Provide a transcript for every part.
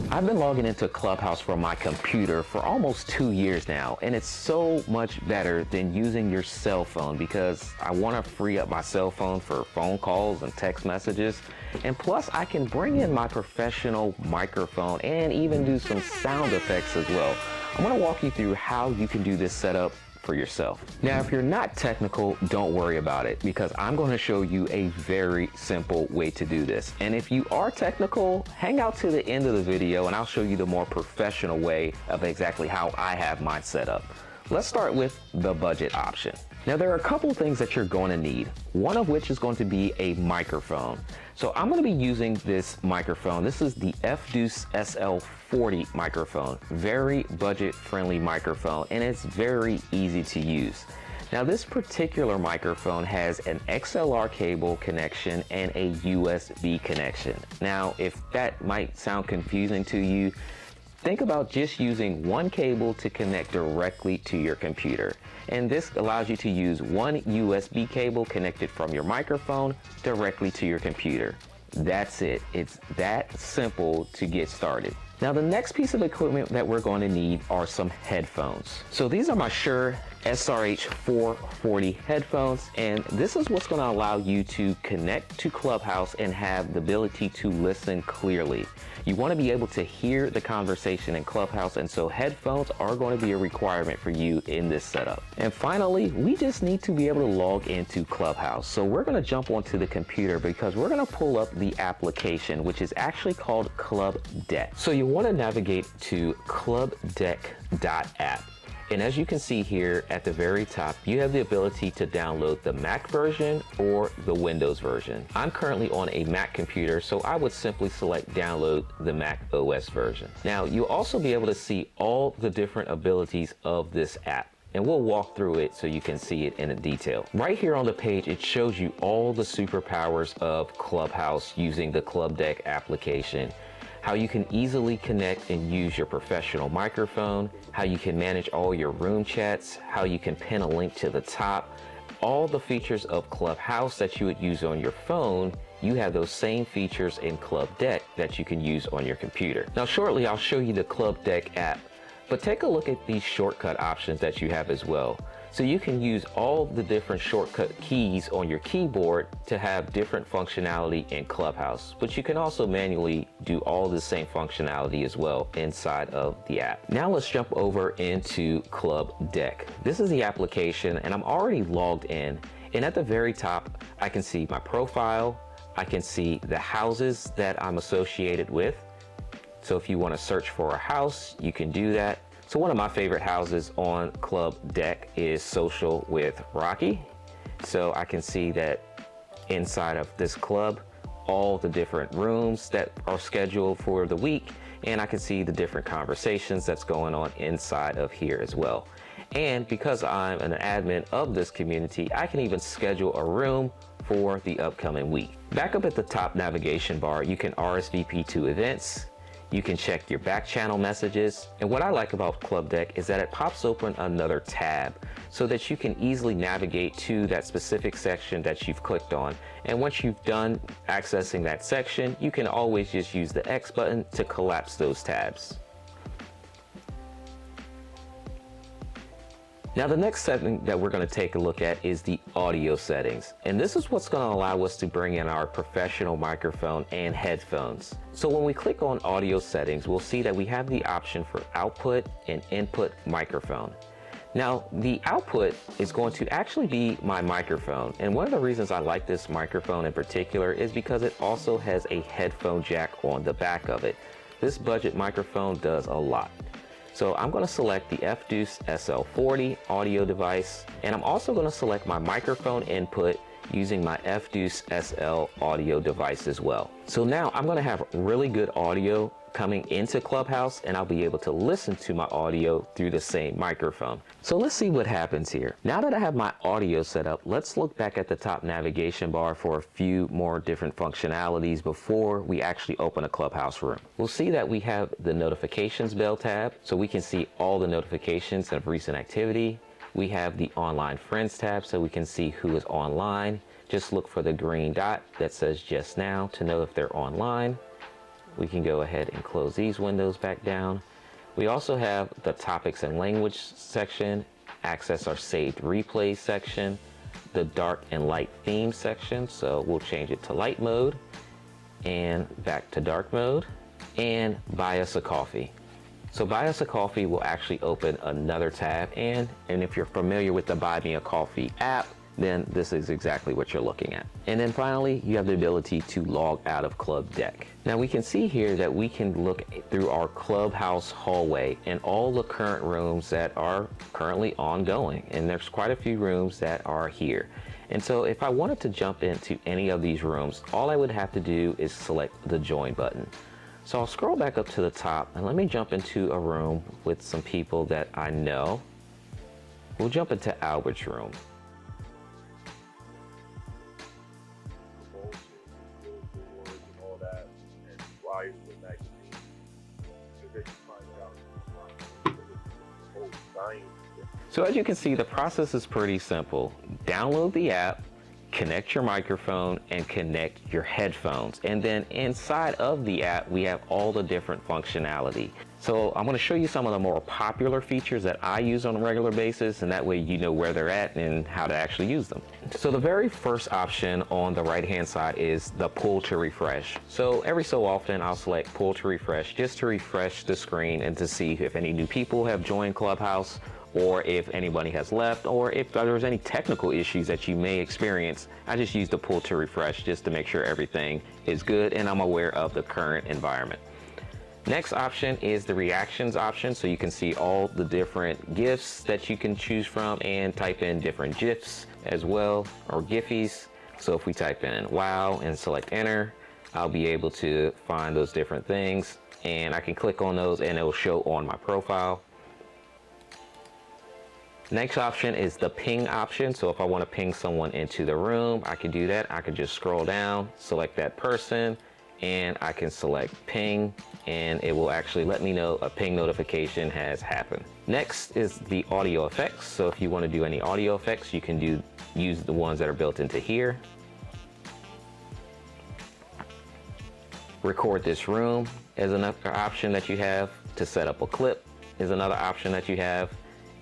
I've been logging into Clubhouse from my computer for almost 2 years now, and it's so much better than using your cell phone because I want to free up my cell phone for phone calls and text messages. And plus, I can bring in my professional microphone and even do some sound effects as well. I'm going to walk you through how you can do this setup for yourself. Now, if you're not technical, don't worry about it because I'm going to show you a very simple way to do this. And if you are technical, hang out to the end of the video and I'll show you the more professional way of exactly how I have mine set up. Let's start with the budget option. Now, there are a couple things that you're going to need, one of which is going to be a microphone. So I'm going to be using this microphone. This is the F-Deuce SL40 microphone, very budget-friendly microphone, and it's very easy to use. Now, this particular microphone has an XLR cable connection and a USB connection. Now, if that might sound confusing to you, think about just using one cable to connect directly to your computer. And this allows you to use one USB cable connected from your microphone directly to your computer. That's it. It's that simple to get started. Now, the next piece of equipment that we're going to need are some headphones. So these are my Shure SRH 440 headphones, and this is what's going to allow you to connect to Clubhouse and have the ability to listen clearly. You want to be able to hear the conversation in Clubhouse, and so headphones are going to be a requirement for you in this setup. And finally, we just need to be able to log into Clubhouse. So we're going to jump onto the computer because we're going to pull up the application, which is actually called Club Deck. So you want to navigate to clubdeck.app. And as you can see here at the very top, you have the ability to download the Mac version or the Windows version. I'm currently on a Mac computer, so I would simply select download the Mac OS version. Now, you'll also be able to see all the different abilities of this app, and we'll walk through it so you can see it in detail. Right here on the page, it shows you all the superpowers of Clubhouse using the Club Deck application. How you can easily connect and use your professional microphone, how you can manage all your room chats, how you can pin a link to the top. All the features of Clubhouse that you would use on your phone, you have those same features in Club Deck that you can use on your computer. Now, shortly, I'll show you the Club Deck app, but take a look at these shortcut options that you have as well. So you can use all the different shortcut keys on your keyboard to have different functionality in Clubhouse, but you can also manually do all the same functionality as well inside of the app. Now let's jump over into Club Deck. This is the application and I'm already logged in, and at the very top, I can see my profile. I can see the houses that I'm associated with. So if you want to search for a house, you can do that. So one of my favorite houses on Club Deck is Social with Rocky. So I can see that inside of this club, all the different rooms that are scheduled for the week, and I can see the different conversations that's going on inside of here as well. And because I'm an admin of this community, I can even schedule a room for the upcoming week. Back up at the top navigation bar, you can RSVP to events. You can check your back channel messages. And what I like about Club Deck is that it pops open another tab so that you can easily navigate to that specific section that you've clicked on. And once you've done accessing that section, you can always just use the X button to collapse those tabs. Now, the next setting that we're going to take a look at is the audio settings. And this is what's going to allow us to bring in our professional microphone and headphones. So when we click on audio settings, we'll see that we have the option for output and input microphone. Now, the output is going to actually be my microphone. And one of the reasons I like this microphone in particular is because it also has a headphone jack on the back of it. This budget microphone does a lot. So I'm going to select the F-Deuce SL40 audio device, and I'm also going to select my microphone input using my F-Deuce SL audio device as well. So now I'm going to have really good audio coming into Clubhouse, and I'll be able to listen to my audio through the same microphone. So let's see what happens here. Now that I have my audio set up, let's look back at the top navigation bar for a few more different functionalities before we actually open a Clubhouse room. We'll see that we have the notifications bell tab, so we can see all the notifications of recent activity. We have the online friends tab, so we can see who is online. Just look for the green dot that says just now to know if they're online. We can go ahead and close these windows back down. We also have the topics and language section, access our saved replays section, the dark and light theme section. So we'll change it to light mode and back to dark mode, and buy us a coffee. So buy us a coffee will actually open another tab, and if you're familiar with the Buy Me a Coffee app, then this is exactly what you're looking at. And then finally, you have the ability to log out of Club Deck. Now we can see here that we can look through our Clubhouse hallway and all the current rooms that are currently ongoing. And there's quite a few rooms that are here. And so if I wanted to jump into any of these rooms, all I would have to do is select the join button. So I'll scroll back up to the top and let me jump into a room with some people that I know. We'll jump into Albert's room. So as you can see, the process is pretty simple. Download the app, connect your microphone, and connect your headphones. And then inside of the app, we have all the different functionality. So I'm going to show you some of the more popular features that I use on a regular basis, and that way you know where they're at and how to actually use them. So the very first option on the right-hand side is the pull to refresh. So every so often I'll select pull to refresh just to refresh the screen and to see if any new people have joined Clubhouse, or if anybody has left, or if there's any technical issues that you may experience. I just use the pull to refresh just to make sure everything is good and I'm aware of the current environment. Next option is the reactions option, so you can see all the different GIFs that you can choose from and type in different GIFs as well, or GIFies. So if we type in wow and select enter, I'll be able to find those different things, and I can click on those and it'll show on my profile. Next option is the ping option. So if I want to ping someone into the room, I can do that. I can just scroll down, select that person, and I can select ping, and it will actually let me know a ping notification has happened. Next is the audio effects. So if you want to do any audio effects, you can use the ones that are built into here. Record this room is another option that you have. To set up a clip is another option that you have.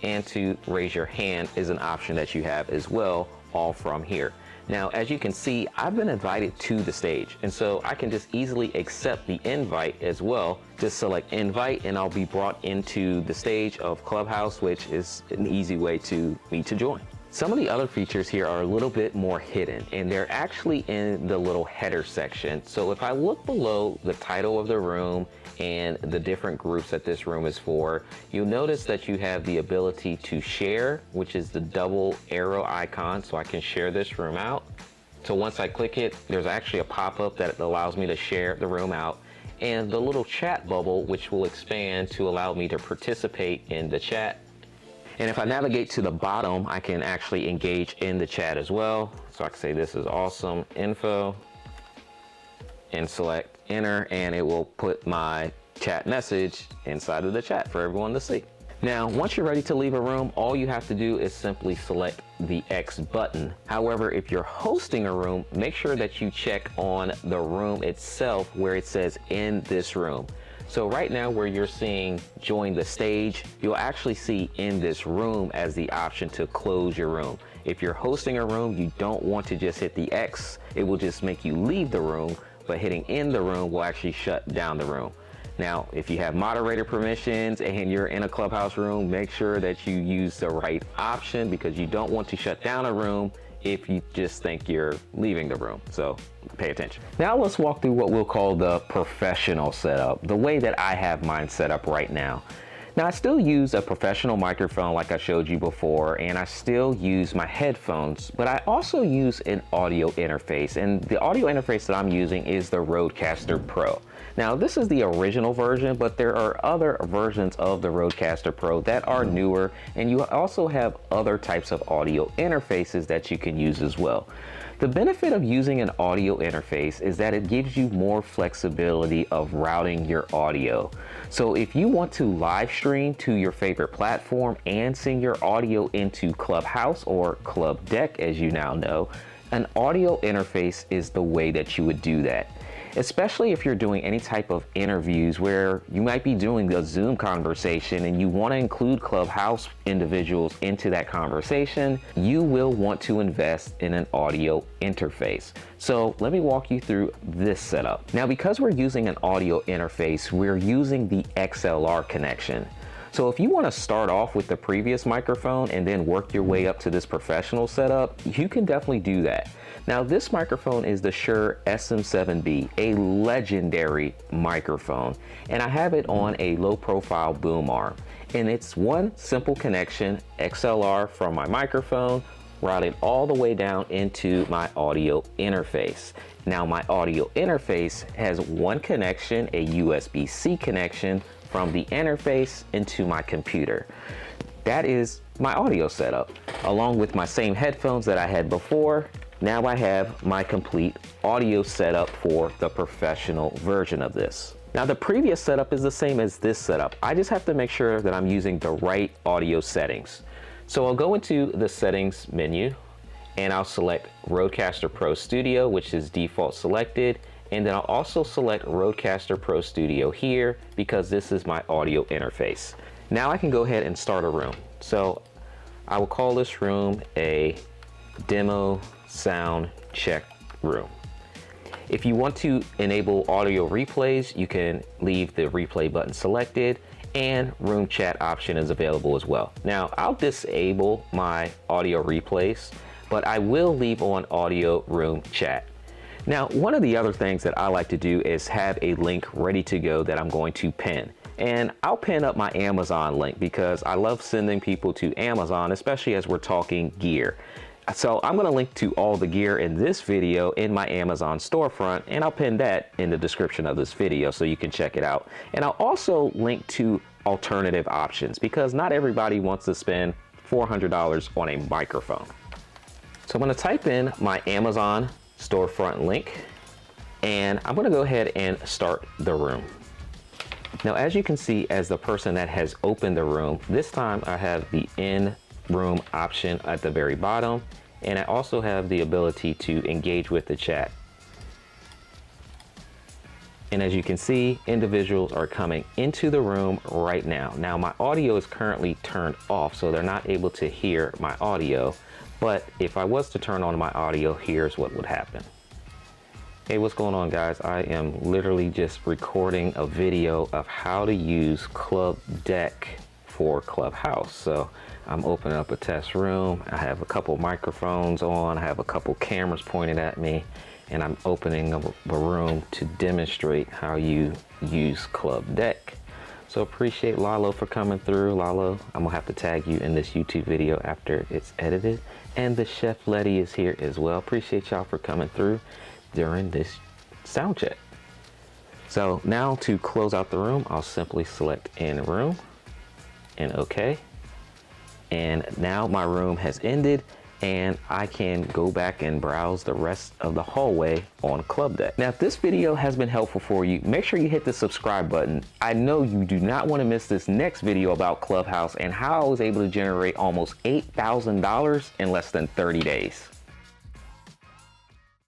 And to raise your hand is an option that you have as well, all from here. Now, as you can see, I've been invited to the stage, and so I can just easily accept the invite as well. Just select invite and I'll be brought into the stage of Clubhouse, which is an easy way to me to join. Some of the other features here are a little bit more hidden, and they're actually in the little header section. So if I look below the title of the room and the different groups that this room is for, you'll notice that you have the ability to share, which is the double arrow icon, so I can share this room out. So once I click it, there's actually a pop-up that allows me to share the room out, and the little chat bubble, which will expand to allow me to participate in the chat. And if I navigate to the bottom, I can actually engage in the chat as well. So I can say this is awesome info and select enter, and it will put my chat message inside of the chat for everyone to see. Now, once you're ready to leave a room, all you have to do is simply select the X button. However, if you're hosting a room, make sure that you check on the room itself where it says in this room. So right now where you're seeing join the stage, you'll actually see in this room as the option to close your room. If you're hosting a room, you don't want to just hit the X. It will just make you leave the room, but hitting in the room will actually shut down the room. Now, if you have moderator permissions and you're in a Clubhouse room, make sure that you use the right option, because you don't want to shut down a room if you just think you're leaving the room. So pay attention. Now let's walk through what we'll call the professional setup, the way that I have mine set up right now. Now, I still use a professional microphone like I showed you before, and I still use my headphones, but I also use an audio interface, and the audio interface that I'm using is the Rodecaster Pro. Now, this is the original version, but there are other versions of the Rodecaster Pro that are newer, and you also have other types of audio interfaces that you can use as well. The benefit of using an audio interface is that it gives you more flexibility of routing your audio. So if you want to live stream to your favorite platform and send your audio into Clubhouse or Club Deck, as you now know, an audio interface is the way that you would do that. especially if you're doing any type of interviews where you might be doing a Zoom conversation and you want to include Clubhouse individuals into that conversation. You will want to invest in an audio interface. So let me walk you through this setup. Now, because we're using an audio interface, we're using the XLR connection. So if you want to start off with the previous microphone and then work your way up to this professional setup, you can definitely do that. Now, this microphone is the Shure SM7B, a legendary microphone, and I have it on a low profile boom arm. And it's one simple connection, XLR from my microphone, routed all the way down into my audio interface. Now, my audio interface has one connection, a USB-C connection from the interface into my computer. That is my audio setup. Along with my same headphones that I had before, now I have my complete audio setup for the professional version of this. Now, the previous setup is the same as this setup. I just have to make sure that I'm using the right audio settings. So I'll go into the settings menu and I'll select Rodecaster Pro Studio, which is default selected. And then I'll also select Rodecaster Pro Studio here because this is my audio interface. Now I can go ahead and start a room. So I will call this room a demo sound check room. If you want to enable audio replays, you can leave the replay button selected, and room chat option is available as well. Now I'll disable my audio replays, but I will leave on audio room chat. Now, one of the other things that I like to do is have a link ready to go that I'm going to pin. And I'll pin up my Amazon link because I love sending people to Amazon, especially as we're talking gear. So I'm going to link to all the gear in this video in my Amazon storefront, and I'll pin that in the description of this video so you can check it out. And I'll also link to alternative options because not everybody wants to spend $400 on a microphone. So I'm going to type in my Amazon storefront link, and I'm going to go ahead and start the room. Now, as you can see, as the person that has opened the room, this time I have the in room option at the very bottom, and I also have the ability to engage with the chat. And as you can see, individuals are coming into the room right now. Now, my audio is currently turned off, so they're not able to hear my audio. But if I was to turn on my audio, here's what would happen. Hey, what's going on, guys? I am literally just recording a video of how to use Club Deck for Clubhouse. So I'm opening up a test room. I have a couple microphones on. I have a couple cameras pointed at me, and I'm opening up a room to demonstrate how you use Club Deck. So appreciate Lalo for coming through. Lalo, I'm gonna have to tag you in this YouTube video after it's edited. And the Chef Letty is here as well. Appreciate y'all for coming through during this sound check. So now to close out the room, I'll simply select in room and OK. And now my room has ended, and I can go back and browse the rest of the hallway on Club Deck. Now, if this video has been helpful for you, make sure you hit the subscribe button. I know you do not want to miss this next video about Clubhouse and how I was able to generate almost $8,000 in less than 30 days.